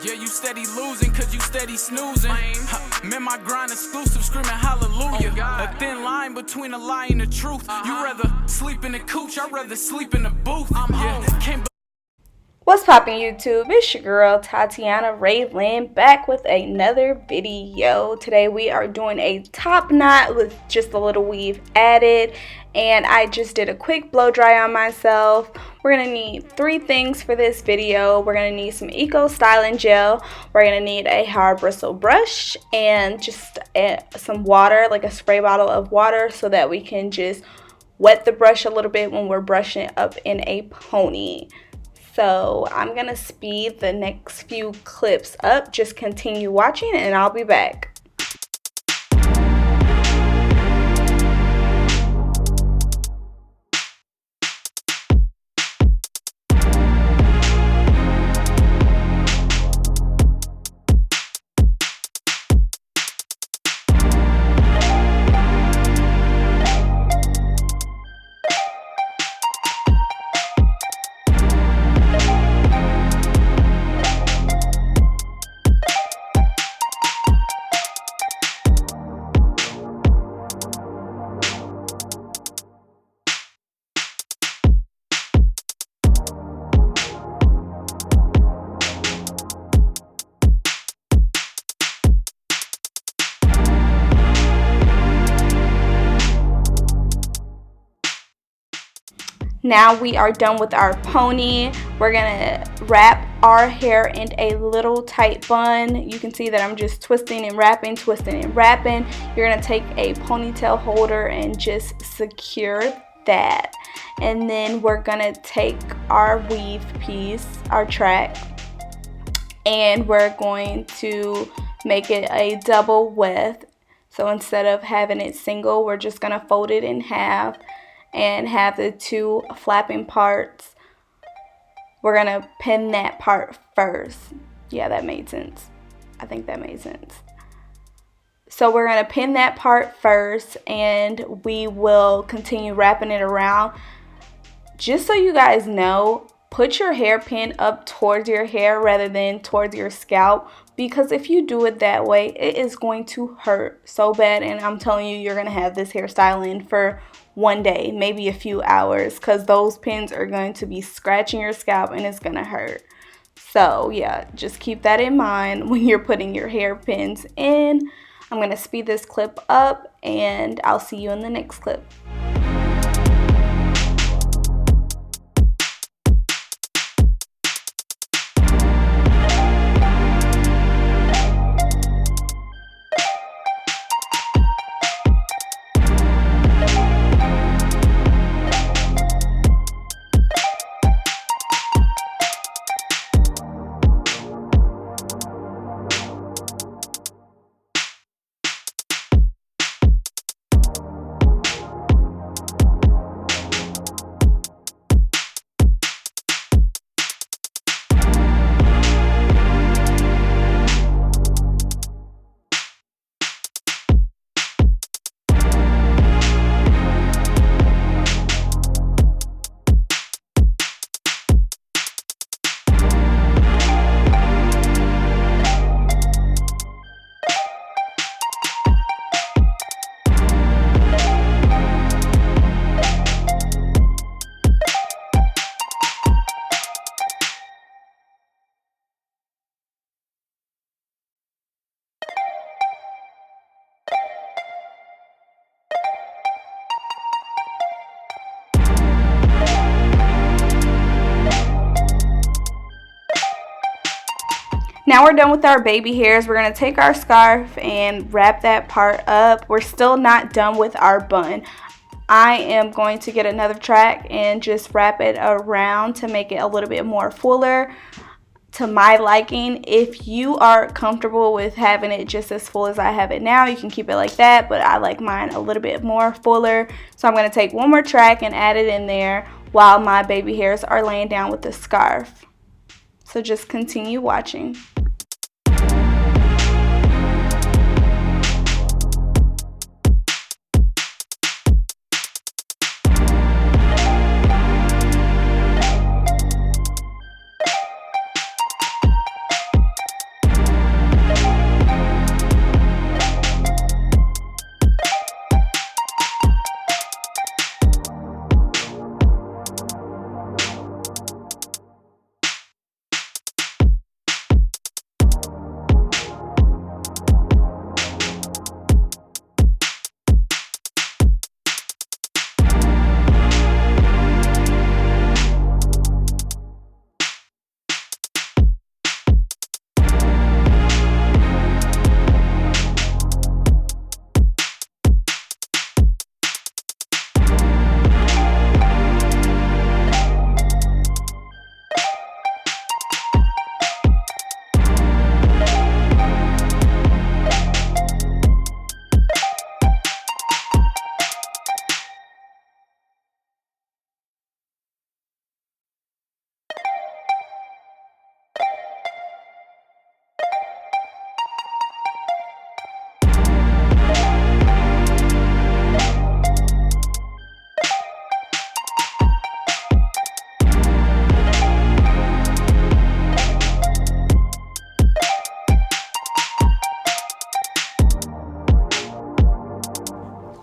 Yeah, you steady losing cause you steady snoozing. Man, my grind exclusive, screaming hallelujah. A thin line between a lie and the truth. You rather sleep in the couch, I'd rather sleep in the booth. Can't What's poppin' YouTube? It's your girl Tatiyonna Raelynn back with another video. Today we are doing a top knot with just a little weave added, and I just did a quick blow dry on myself. We're gonna need three things for this video. We're gonna need some Eco Styling Gel, we're gonna need a hair bristle brush, and just some water, like a spray bottle of water, so that we can just wet the brush a little bit when we're brushing it up in a pony. So I'm gonna speed the next few clips up. Just continue watching and I'll be back. Now we are done with our pony. We're gonna wrap our hair in a little tight bun. You can see that I'm just twisting and wrapping, twisting and wrapping. You're gonna take a ponytail holder and just secure that. And then we're gonna take our weave piece, our track, and we're going to make it a double width. So instead of having it single, we're just gonna fold it in half and have the two flapping parts. We're gonna pin that part first. Yeah, that made sense. I think that made sense. So we're gonna pin that part first, and we will continue wrapping it around. Just so you guys know, put your hairpin up towards your hair rather than towards your scalp, because if you do it that way, it is going to hurt so bad. And I'm telling you, you're gonna have this hairstyle in for one day, maybe a few hours, because those pins are going to be scratching your scalp and it's gonna hurt. So yeah, just keep that in mind when you're putting your hairpins in. I'm gonna speed this clip up and I'll see you in the next clip. Now we're done with our baby hairs. We're going to take our scarf and wrap that part up. We're still not done with our bun. I am going to get another track and just wrap it around to make it a little bit more fuller to my liking. If you are comfortable with having it just as full as I have it now, you can keep it like that, but I like mine a little bit more fuller. So I'm going to take one more track and add it in there while my baby hairs are laying down with the scarf. So just continue watching.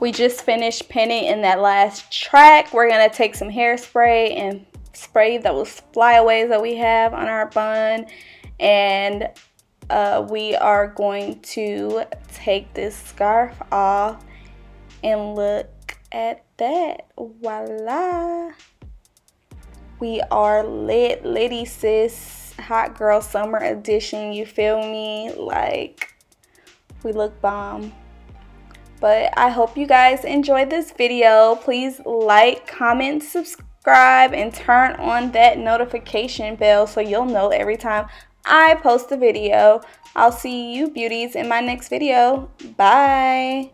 We just finished pinning in that last track. We're going to take some hairspray and spray those flyaways that we have on our bun. And we are going to take this scarf off and look at that. Voila. We are lit, litty sis, hot girl summer edition, you feel me? Like, we look bomb. But I hope you guys enjoyed this video. Please like, comment, subscribe, and turn on that notification bell so you'll know every time I post a video. I'll see you beauties in my next video. Bye.